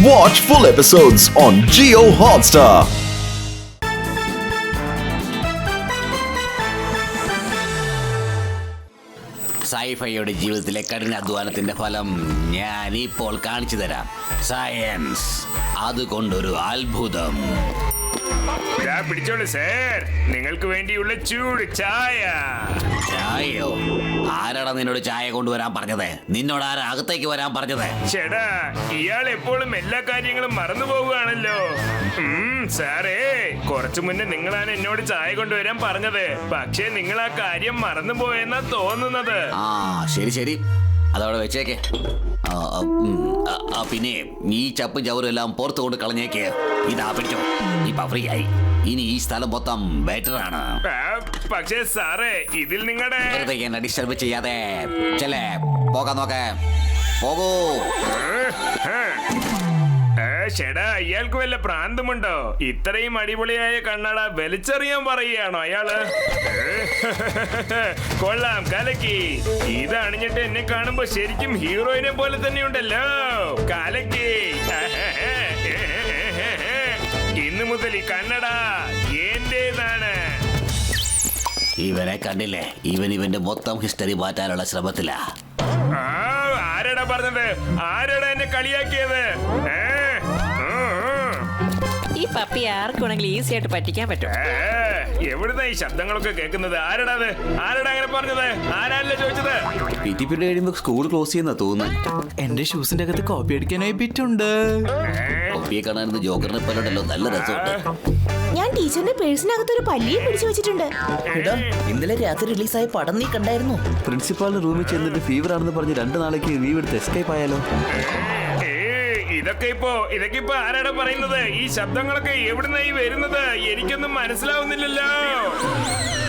Watch full episodes on Jio Hotstar. സൈഫയുടെ ജീവിതത്തിലെ കഠിനാധ്വാനത്തിന്റെ ഫലം ഞാൻ ഇപ്പോൾ കാണിച്ചു തരാം. സയൻസ് അതുകൊണ്ടൊരു അത്ഭുതം. പിടിച്ചോളൂ സാർ, നിങ്ങൾക്ക് വേണ്ടിയുള്ള ചൂട് ചായ. ചായയോ? ആരാടാ നിന്നോട് ചായ കൊണ്ടുവരാൻ പറഞ്ഞത്? നിന്നോട് ആരാ അകത്തേക്ക് വരാൻ പറഞ്ഞത്? ചേടാ, ഇയാൾ എപ്പോഴും എല്ലാ കാര്യങ്ങളും മറന്നു പോവുകയാണല്ലോ. സാറേ, കുറച്ചു മുന്നേ നിങ്ങളാണ് എന്നോട് ചായ കൊണ്ടുവരാൻ പറഞ്ഞത്. പക്ഷേ നിങ്ങൾ ആ കാര്യം മറന്നു പോയെന്നാ തോന്നുന്നത്. ആ ശരി ശരി, അതവിടെ വെച്ചേക്കെ. പിന്നെ ഈ ചപ്പും ചവറും എല്ലാം പുറത്തു കൊണ്ട് കളഞ്ഞേക്ക്. ഇതാ പിടിച്ചോ, ഇപ്പൊ ഫ്രീ ആയി. ഇനി ഈ സ്ഥലം മൊത്തം ബെറ്റർ ആണ്. പക്ഷേ സാറേ, ഇതിൽ നിങ്ങളുടെ വെറുതെ എന്നെ ഡിസ്റ്റർബ് ചെയ്യാതെ ചെല്ലേ പോകാൻ നോക്കേ. പോകൂ. ചേടാ, ഇയാൾക്ക് വല്ല പ്രാന്തമുണ്ടോ? ഇത്രയും അടിപൊളിയായ കണ്ണട വലിച്ചെറിയാൻ പറയുകയാണോ അയാള്? കൊള്ളാം, കലക്കി. ഇത് അണിഞ്ഞിട്ട് എന്നെ കാണുമ്പോ ശരിക്കും ഹീറോയിനെ പോലെ തന്നെ ഉണ്ടല്ലോ. കലക്കി. ഇന്നു മുതൽ ഈ കണ്ണട എന്റേതാണ്. ഇവനെ കണ്ടില്ലേ? ഇവന്റെ മൊത്തം ഹിസ്റ്ററി മാറ്റാനുള്ള ശ്രമത്തിലാ. ആരാടാ പറഞ്ഞത്? ആരാടാ എന്നെ കളിയാക്കിയത്? ഈ പപ്പി ആർക്ക് വേണമെങ്കിലും ഈസി ആയിട്ട് പറ്റിക്കാൻ പറ്റും. എവിടുന്ന ഈ ശബ്ദങ്ങളൊക്കെ കേൾക്കുന്നത്? ആരടാ അത്? ആരടാ അങ്ങനെ പറഞ്ഞത്? ആരാല്ലേ ചോദിച്ചത്? പിറ്റിപ്പിട്ട് കഴിയുമ്പോ സ്കൂൾ ക്ലോസ് ചെയ്യുന്ന തോന്നുന്നു. എന്റെ ഷൂസിന്റെ അകത്ത് കോപ്പി അടിക്കാനായി ബിറ്റുണ്ട്. കോപ്പിയെ കാണാൻ ജോക്കറിനെ പോലുണ്ടല്ലോ, നല്ല രസമുണ്ട്. ഞാൻ ടീച്ചറിന്റെ പേഴ്സിനകത്ത് ഒരു പല്ലിയെ പിടിച്ചു വെച്ചിട്ടുണ്ട്. ഇന്നലെ രാത്രി റിലീസായ പടം നീ കണ്ടായിരുന്നു? പ്രിൻസിപ്പാളിന്റെ റൂമിൽ ചെന്നിട്ട് ഫീവർ ആണെന്ന് പറഞ്ഞ് 2 നാളേക്ക് ലീവ് എടുത്ത് എസ്കേപ്പ് ആയാലോ? ഇതൊക്കെ ഇപ്പൊ ആരാടാ പറയുന്നത്? ഈ ശബ്ദങ്ങളൊക്കെ എവിടുന്നായി വരുന്നത്? എനിക്കൊന്നും മനസ്സിലാവുന്നില്ലല്ലോ.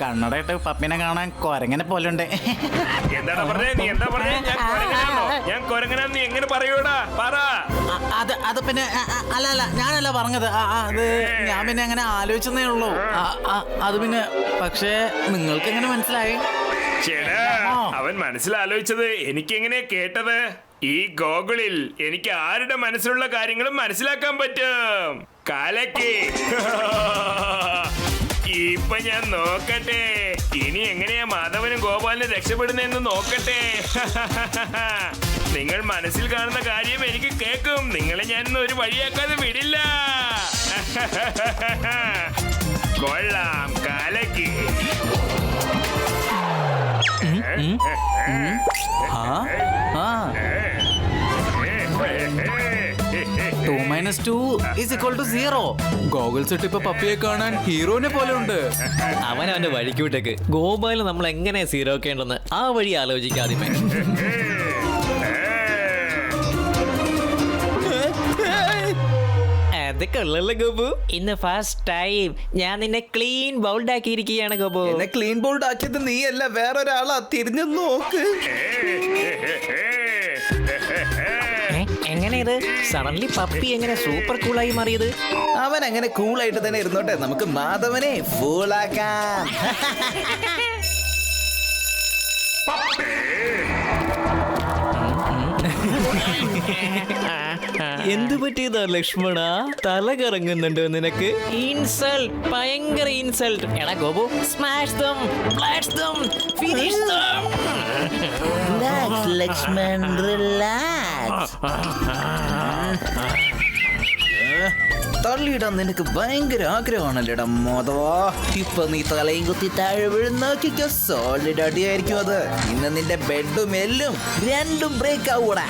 കണ്ണടയിട്ട് പപ്പിനെ കാണാൻ കൊരങ്ങനെ പോലുണ്ട്. എന്താടാ പറഞ്ഞേ? നീ എന്താ പറഞ്ഞേ? ഞാൻ കൊരങ്ങനാന്ന് നീ എങ്ങനെ പറയൂടാ? പറ. അത് പിന്നെ അല്ല ഞാനല്ല പറഞ്ഞത്. അത് ഞാൻ പിന്നെ അങ്ങനെ ആലോചിച്ചതേ ഉള്ളൂ. അത് പിന്നെ പക്ഷേ നിങ്ങൾക്ക് എങ്ങനെ മനസ്സിലായി? ചേടാ, അവൻ മനസ്സിലാലോചിച്ചത് എനിക്കെങ്ങനെ കേട്ടത്? ഈ ഗോഗിളിൽ എനിക്ക് ആരുടെ മനസ്സിലുള്ള കാര്യങ്ങളും മനസ്സിലാക്കാൻ പറ്റും. കാലക്ക്. ഇപ്പൊ ഞാൻ നോക്കട്ടെ, ഇനി എങ്ങനെയാ മാധവനും ഗോപാലിനും രക്ഷപ്പെടുന്നതെന്ന് നോക്കട്ടെ. നിങ്ങൾ മനസ്സിൽ കാണുന്ന കാര്യം എനിക്ക് കേൾക്കും. നിങ്ങളെ ഞാൻ ഒരു വഴിയാക്കാതെ വിടില്ല. കൊള്ളാം, കാലക്ക്. ഗോഗിൾസ് ഇട്ട് പപ്പിയെ കാണാൻ ഹീറോനെ പോലെ ഉണ്ട്. അവനവന്റെ വഴിക്ക് വിട്ടേക്ക്. ഗോപാല് നമ്മൾ എങ്ങനെ സീറോ ഒക്കെയുണ്ടെന്ന് ആ വഴി ആലോചിക്കാതിമേ. അതൊക്കെ ഉള്ളല്ലോ ഗോപു. ഇന്ന് ഫസ്റ്റ് ടൈം ഞാൻ നിന്നെ ക്ലീൻ ബൗൾഡ് ആക്കിയിരിക്കുകയാണ് ഗോപു. എന്നെ ക്ലീൻ ബോൾഡ് ആക്കിയത് നീയല്ല, വേറൊരാളാ. തിരിഞ്ഞു നോക്ക്. എങ്ങനെ ഇത് സഡൻലി പപ്പി എങ്ങനെ സൂപ്പർ കൂളായി മാറിയത്? അവൻ അങ്ങനെ കൂളായിട്ട് തന്നെ ഇരുന്നോട്ടെ, നമുക്ക് മാധവനെ ഫൂളാക്കാം. എന്ത് പറ്റിയതാ ലക്ഷ്മണ? തല കറങ്ങുന്നുണ്ടോ നിനക്ക്? ഇൻസൾട്ട്, ഭയങ്കര ഇൻസൾട്ട്. എടാ Gopu, smash them, blast them, finish them. Relax Lakshman, relax. തള്ളിയിടാൻ നിനക്ക് ഭയങ്കര ആഗ്രഹമാണല്ലേടാ മാധവാ. ഇപ്പൊ നീ തലയും കുത്തി താഴെ വീഴുന്നോക്കിക്കോ, സോളിഡ് അടിയായിരിക്കും അത്. ഇന്ന് നിന്റെ ബെഡും എല്ലും രണ്ടും ബ്രേക്ക് ആവൂടാ.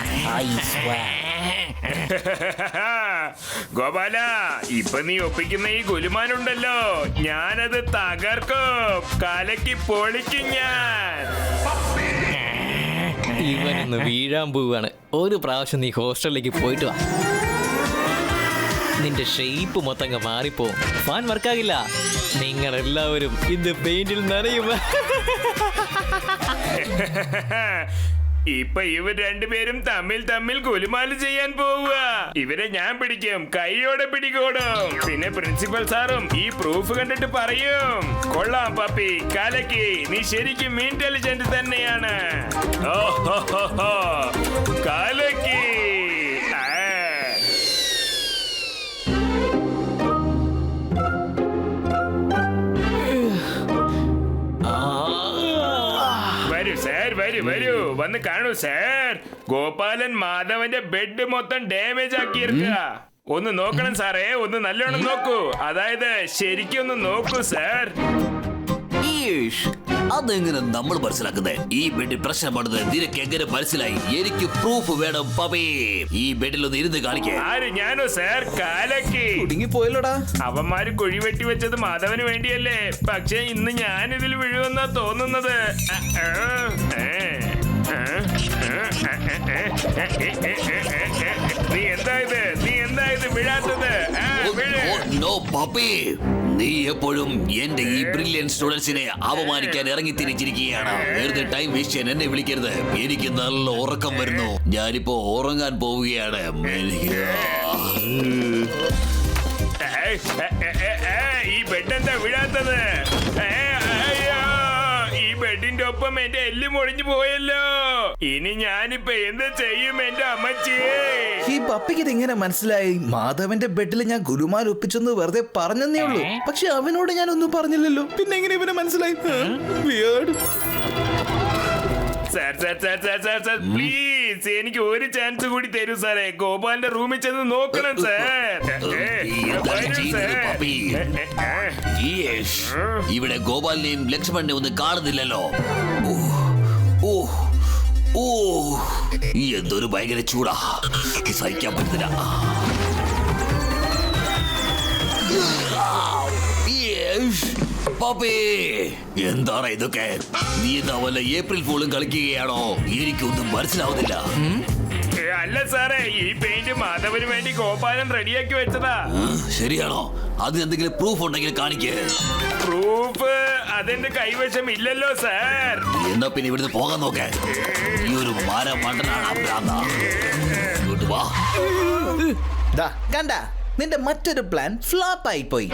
ഗോപാല, ഇപ്പൊ നീ ഒപ്പിക്കുന്ന ഈ ഗുലുമാനുണ്ടല്ലോ, ഞാനത് തകർക്കും. കലക്കി പൊളിക്കും ഞാൻ. ഇവനൊന്ന് വീഴാൻ പോവാണ്. ഒരു പ്രാവശ്യം നീ ഹോസ്റ്റലിലേക്ക് പോയിട്ട് വാ. നിന്റെ ഷേപ്പ് മൊത്തം മാറിപ്പോവും. ഫാൻ വർക്കാകില്ല. നിങ്ങളെല്ലാവരും ഇത് പെയിന്റിൽ നനയും. ഇപ്പൊ ഇവർ രണ്ടുപേരും തമ്മിൽ ഗുലുമാല് ചെയ്യാൻ പോവുക. ഇവരെ ഞാൻ പിടിക്കും, കൈയോടെ പിടികൂടും. പിന്നെ പ്രിൻസിപ്പൽ സാറും ഈ പ്രൂഫ് കണ്ടിട്ട് പറയും, കൊള്ളാം പപ്പി, കലക്കി, നീ ശരിക്കും ഇന്റലിജന്റ് തന്നെയാണ്. കലക്കി. വന്ന് കാണൂ സാർ. ഗോപാലൻ മാധവന്റെ ബെഡ് മൊത്തം ഡാമേജ് ആക്കിയിരിക്കുക. ഒന്ന് നോക്കണം സാറേ, ഒന്ന് നല്ലോണം നോക്കൂ. അതായത് ശരിക്കും ഒന്ന് നോക്കൂ സാർ. ഈഷ്, അതെങ്ങനെ നമ്മൾ മനസ്സിലാക്കുന്നത്? ഈ ബെഡിൽ പ്രശ്നമാണെന്ന് നിനക്ക് എങ്ങനെ മനസ്സിലായി? എനിക്ക് പ്രൂഫ് വേണം പപ്പി. ഈ ബെഡിൽ ഒന്ന് ഇരുന്ന് കാണിക്കേ. ആര്? ഞാനോ സാർ? കാലക്കി കുടുങ്ങിപ്പോയല്ലോടാ. അവന്മാര് കുഴി വെട്ടി വെച്ചത് മാധവന് വേണ്ടിയല്ലേ. പക്ഷെ ഇന്ന് ഞാൻ ഇതിൽ വീഴുമെന്നാ തോന്നുന്നത്. നീ എന്താ ഇത് വീഴാത്തത്? നോ പപ്പി, നീ എപ്പോഴും എന്റെ ഈ ബ്രില്യൻ സ്റ്റുഡൻസിനെ അപമാനിക്കാൻ ഇറങ്ങി തിരിച്ചിരിക്കുകയാണ്. വെറുതെ ടൈം വേസ്റ്റ് ചെയ്യാൻ എന്നെ വിളിക്കരുത്. എനിക്ക് നല്ല ഉറക്കം വരുന്നു. ഞാനിപ്പോ ഉറങ്ങാൻ പോവുകയാണ്. ഈ ബെഡ് എന്താ വീഴാത്തത്? ഈ ബെഡിന്റെ ഒപ്പം എന്റെ എല്ല് മുറിഞ്ഞു പോയല്ലോ. ഇനി ഞാനിപ്പോ എന്ത് ചെയ്യും എന്റെ അമ്മച്ചിയെ? ഈ പപ്പിക്ക് ഇതെങ്ങനെ മനസ്സിലായി? മാധവന്റെ ബെഡിൽ ഞാൻ ഗുരുമാൽ ഒപ്പിച്ചെന്ന് വെറുതെ പറഞ്ഞതേ ഉള്ളൂ. പക്ഷെ അവനോട് ഞാൻ ഒന്നും പറഞ്ഞില്ലല്ലോ. പിന്നെ എങ്ങനെ ഇവനെ മനസ്സിലായി? Weird. സാർ പ്ലീസ് എനിക്ക് ഒരു ചാൻസ് കൂടി തരൂ സാറേ. ഗോപാലിന്റെ റൂമിൽ ചെന്ന് നോക്കണം സാർ. ഇവിടെ ഗോപാലിനെയും ലക്ഷ്മണനെയും ഒന്നും കാണുന്നില്ലല്ലോ. എന്തൊരു ഭയങ്കര ചൂടാ, സഹിക്കാൻ പറ്റുന്നില്ല. എന്താണ് ഇതൊക്കെ? നീ എന്താ വല്ല ഏപ്രിൽ ഫൂളും കളിക്കുകയാണോ? എനിക്കൊന്നും മനസ്സിലാവുന്നില്ല. അല്ല സാറേ, ഈ പെയിന്റ് മാധവന് വേണ്ടി ഗോപാലൻ റെഡിയാക്കി വെച്ചതാ. ശരിയാണോ? അതിന് എന്തെങ്കിലും പ്രൂഫ് ഉണ്ടെങ്കിൽ കാണിക്കേ. പ്രൂഫ് അതെന്റെ കൈവശം ഇല്ലല്ലോ സാർ. എന്നാ പിന്നെ ഇവിടുന്ന് പോകാൻ നോക്കേ. ഈ ഒരു മരം മണ്ടനാണ്. ഇങ്ങോട്ട് വാ. കണ്ട, നിന്റെ മറ്റൊരു പ്ലാൻ ഫ്ലോപ്പ് ആയി പോയി.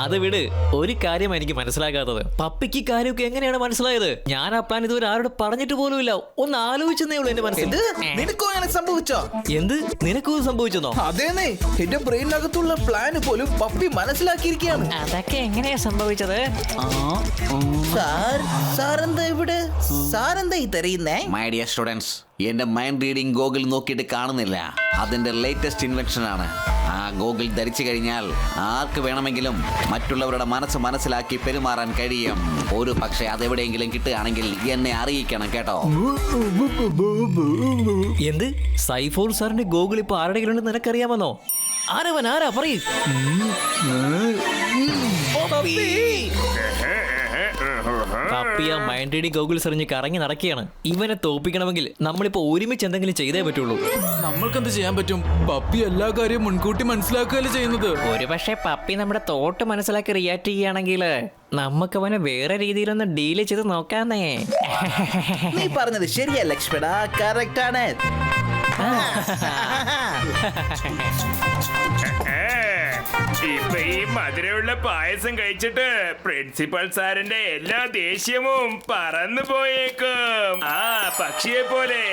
അത് വിട്. ഒരു കാര്യം എനിക്ക് മനസ്സിലാകാത്തത്, പപ്പിക്ക് കാര്യമൊക്കെ എങ്ങനെയാണ് മനസ്സിലായത്? ഞാൻ ആ പ്ലാൻ ഇതുവരെ ആരോട് പറഞ്ഞിട്ട് പോലുമില്ല. ഒന്ന് ആലോചിച്ചെന്നേ ഉള്ളൂ എന്റെ മനസ്സിൽ. നിനക്കോ അങ്ങനെ സംഭവിച്ചോ? എന്ത്? നിനക്കും സംഭവിച്ചെന്നോ? അതേന്നേ, എന്റെ ബ്രെയിനകത്തുള്ള പ്ലാന് പോലും പപ്പി മനസ്സിലാക്കിയിരിക്കുകയാണ്. അതൊക്കെ എങ്ങനെയാ സംഭവിച്ചത്? സാറെന്താ ഇവിടെ? സാറെന്താ ഈ തെരയുന്നേ? മൈ ഡിയർ സ്റ്റുഡൻസ്, എന്റെ മൈൻഡ് റീഡിംഗ് ഗോഗിൾ നോക്കിയിട്ട് കാണുന്നില്ല. അതിന്റെ ലേറ്റസ്റ്റ് ഇൻവെൻഷൻ ആണ്. ആ ഗോഗിൾ ധരിച്ചു കഴിഞ്ഞാൽ ആർക്ക് വേണമെങ്കിലും മറ്റുള്ളവരുടെ മനസ്സ് മനസ്സിലാക്കി പെരുമാറാൻ കഴിയും. ഒരു പക്ഷേ അതെവിടെയെങ്കിലും കിട്ടുകയാണെങ്കിൽ എന്നെ അറിയിക്കണം കേട്ടോ. എന്ത്? സൈഫോൾ സാറിന്റെ ഗോഗിൾ ഇപ്പൊ ആരുടെ കയ്യിലുണ്ടെന്ന് നിനക്കറിയാമെന്നോ? ആരവൻ? ആരാ പറയൂ. പപ്പിയ മൈൻഡ് റീഡിംഗ് ഗോഗിൾ സെറിഞ്ഞ് കറങ്ങി നടക്കുകയാണ്. ഇവനെ തോപ്പിക്കണമെങ്കിൽ നമ്മളിപ്പോ ഒരുമിച്ച് എന്തെങ്കിലും ചെയ്തേ പറ്റുള്ളൂ. നമ്മൾക്ക് എന്ത് ചെയ്യാൻ പറ്റും? പപ്പി എല്ലാ കാര്യവും മുൻകൂട്ടി മനസ്സിലാക്കുകയല്ലേ ചെയ്യുന്നത്. ഒരു പക്ഷേ പപ്പി നമ്മുടെ തോട്ട് മനസ്സിലാക്കി റിയാക്ട് ചെയ്യുകയാണെങ്കിൽ നമുക്ക് അവനെ വേറെ രീതിയിലൊന്ന് ഡീല് ചെയ്ത് നോക്കാന്നേ. നീ പറഞ്ഞത് ശരിയാ ലക്ഷ്മണ, കറക്റ്റ് ആണ്. ഇപ്പൊ ഈ മധുരമുള്ള പായസം കഴിച്ചിട്ട് പ്രിൻസിപ്പൽ സാറിന്റെ എല്ലാ ദേഷ്യവും പറന്നു പോയേക്കും. പക്ഷിയെ പോലെ.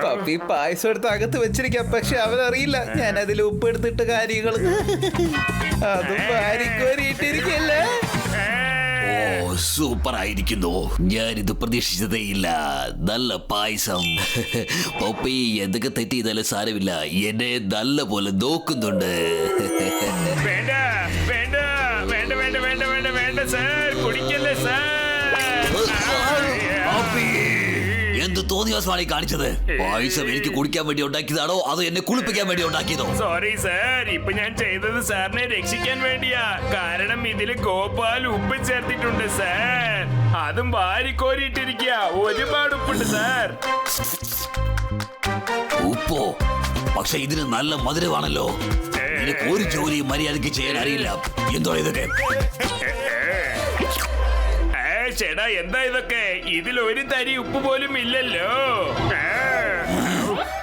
പപ്പി പായസം എടുത്ത് അകത്ത് വെച്ചിരിക്കാം. പക്ഷെ അവനറിയില്ല ഞാൻ അതിൽ ഉപ്പ് എടുത്തിട്ട് കാര്യങ്ങൾ അതും ഭാര്യക്കോരിയിട്ടിരിക്കല്ലേ. ഓ, സൂപ്പർ ആയിരിക്കുന്നു. ഞാനിത് പ്രതീക്ഷിച്ചതേയില്ല. നല്ല പായസം. പപ്പി എന്തൊക്കെ തെറ്റ് ചെയ്താലും സാരമില്ല, എന്നെ നല്ല പോലെ നോക്കുന്നുണ്ട്. വേണ്ട വേണ്ട വേണ്ട വേണ്ട വേണ്ട വേണ്ട വേണ്ട സാർ, കുടിക്കല്ലേ സാർ. എന്ത് തോന്നിയാസമാണ് ഈ കാണിച്ചത്? പായസം എനിക്ക് കുടിക്കാൻ വേണ്ടി ഉണ്ടാക്കിയതാണോ അതോ എന്നെ കുളിപ്പിക്കാൻ വേണ്ടി ഉണ്ടാക്കിയതോ? സോറി സാർ, ഇപ്പൊ ഞാൻ ചെയ്തത് സാറിനെ രക്ഷിക്കാൻ വേണ്ടിയാ. കാരണം ഇതില് ഗോപാൽ ഉപ്പ് ചേർത്തിട്ടുണ്ട് സാർ. അതും വാരിക്കോരിയിട്ടിരിക്കുക. ഒരുപാട് ഉപ്പുണ്ട് സാർ. ഉപ്പോ? പക്ഷെ ഇതിന് നല്ല മധുരമാണല്ലോ. എനിക്ക് ഒരു ജോലിയും മര്യാദയ്ക്ക് ചെയ്യാൻ അറിയില്ല. എന്തോ ഇതൊക്കെ? ചേടാ, എന്താ ഇതൊക്കെ? ഇതിൽ ഒരു തരി ഉപ്പ് പോലും ഇല്ലല്ലോ.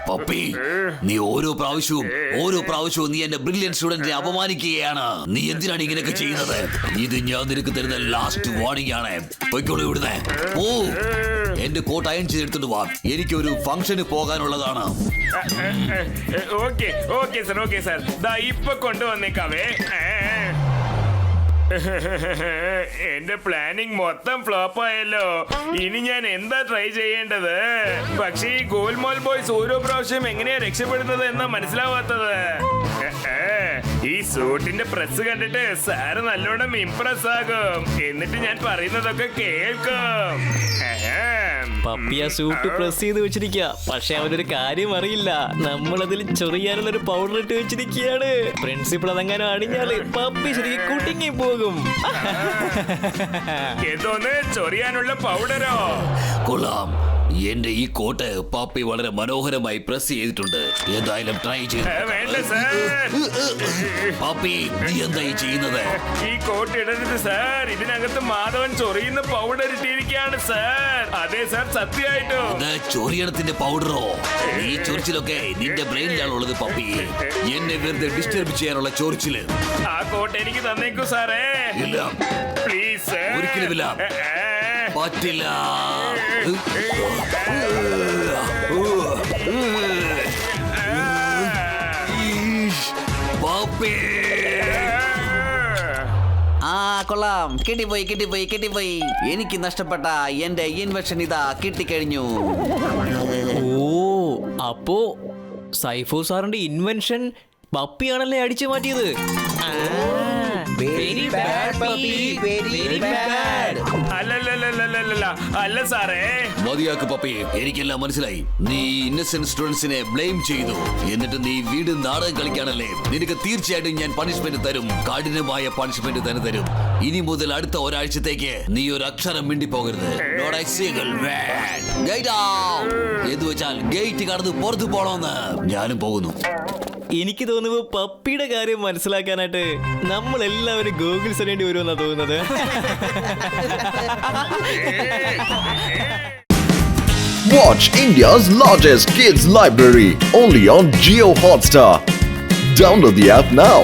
പപ്പി, നീ ഓരോ പ്രാവശ്യവും നീ എന്റെ ബ്രില്യൻ സ്റ്റുഡന്റിനെ അപമാനിക്കുകയാണ്. നീ എന്തിനാണ് ഇങ്ങനെയൊക്കെ ചെയ്യുന്നത്? ഇത് ഞാൻ നിനക്ക് തരുന്ന ലാസ്റ്റ് വാർണിംഗ് ആണ്. പോയിക്കോളൂ ഇവിടുന്ന്. ഓ, എന്റെ കോട്ട് അയൺ ചെയ്തെടുത്തിട്ട് വാ. എനിക്കൊരു ഫംഗ്ഷന് പോകാനുള്ളതാണ്. Okay sir, okay sir. ദാ ഇപ്പൊ കൊണ്ടുവന്നേക്കാവേ. എന്റെ പ്ലാനിങ് മൊത്തം ഫ്ലോപ്പ് ആയല്ലോ. ഇനി ഞാൻ എന്താ ട്രൈ ചെയ്യേണ്ടത്? പക്ഷേ ഈ ഗോൽമാൽ ബോയ്സ് ഓരോ പ്രാവശ്യം എങ്ങനെയാ രക്ഷപ്പെടുന്നത് എന്നാ മനസ്സിലാവാത്തത്. ഈ സൂട്ടിന്റെ പ്രസ് കണ്ടിട്ട് സാറ് നല്ലോണം ഇംപ്രസ് ആകും. എന്നിട്ട് ഞാൻ പറയുന്നതൊക്കെ കേൾക്കും. പപ്പി ആ സൂട്ട് പ്രസ് ചെയ്ത് വെച്ചിരിക്കുക. പക്ഷെ അവനൊരു കാര്യം അറിയില്ല, നമ്മളതിൽ ചൊറിയാനുള്ള ഒരു പൗഡർ ഇട്ട് വെച്ചിരിക്കുകയാണ്. പ്രിൻസിപ്പൾ അതെങ്ങാനും അണിഞ്ഞാല് പപ്പി ശരിക്കും കുടുങ്ങി പോകും. എന്തോന്ന് ചൊറിയാനുള്ള പൗഡറോ? കൊള്ളാം. എന്റെ ഈ കോട്ട് പപ്പി വളരെ മനോഹരമായി പ്രസ് ചെയ്തിട്ടുണ്ട്. എന്തായാലും ട്രൈ ചെയ്തു. വേണ്ട സാർ. പപ്പി, നീ എന്തായി ചെയ്യുന്നത്? ഈ കോട്ട് ഇടരുത് സാർ. ഇതിനകത്ത് മാധവൻ ചൊറിയുന്ന പൗഡർ ഇട്ടിരിക്കുകയാണ് സാർ. അതെ സാർ, സത്യമായിട്ടും. ഇത് ചൊറിയണത്തിന്റെ പൗഡറോ? ഈ ചൊറിച്ചിലൊക്കെ നിന്റെ ബ്രെയിനിലാണുള്ളത് പപ്പി. എന്നെ വെറുതെ ഡിസ്റ്റർബ് ചെയ്യാനുള്ള ചൊറിച്ചില്. ആ കോട്ട് എനിക്ക് തന്നേക്കൂ സാറേ. ഇല്ല, പ്ലീസ് സാർ. ഒരിക്കലുമില്ല. പറ്റില്ല. പപ്പി, ആ കൊള്ളാം, കിട്ടിപ്പോയി. എനിക്ക് നഷ്ടപ്പെട്ട എന്റെ ഇൻവെൻഷൻ ഇതാ കിട്ടിക്കഴിഞ്ഞു. ഓ, അപ്പോ സൈഫോ സാറിന്റെ ഇൻവെൻഷൻ പപ്പിയാണല്ലേ അടിച്ചു മാറ്റിയത്. Very bad, puppy, very bad. അല്ല സാറേ. മതിയാക്ക് പപ്പി, എനിക്കെല്ലാം മനസ്സിലായി. നീ ഇന്നസെന്റ് സ്റ്റുഡൻസിനെ ബ്ലെയിം ചെയ്തു. എന്നിട്ട് നീ വീണ്ടും നാടകം കളിക്കാണല്ലേ. നിനക്ക് തീർച്ചയായിട്ടും ഞാൻ പണിഷ്മെന്റ് തരും. കഠിനമായ പണിഷ്മെന്റ് തന്നെ തരും. ഇനി മുതൽ അടുത്ത ഒരാഴ്ചത്തേക്ക് നീ ഒരു അക്ഷരം മിണ്ടി പോകരുത്. എന്ന് വെച്ചാൽ ഗേറ്റ് കടന്ന് പുറത്തു പോണോന്ന്. ഞാനും പോകുന്നു. എനിക്ക് തോന്നുന്നു പപ്പിയുടെ കാര്യം മനസ്സിലാക്കാനായിട്ട് നമ്മൾ എല്ലാവരും ഗൂഗിൾ ചെയ്യേണ്ടി വരുമെന്നാ തോന്നുന്നത്. Watch India's largest kids library only on Jio Hotstar. Download the app now.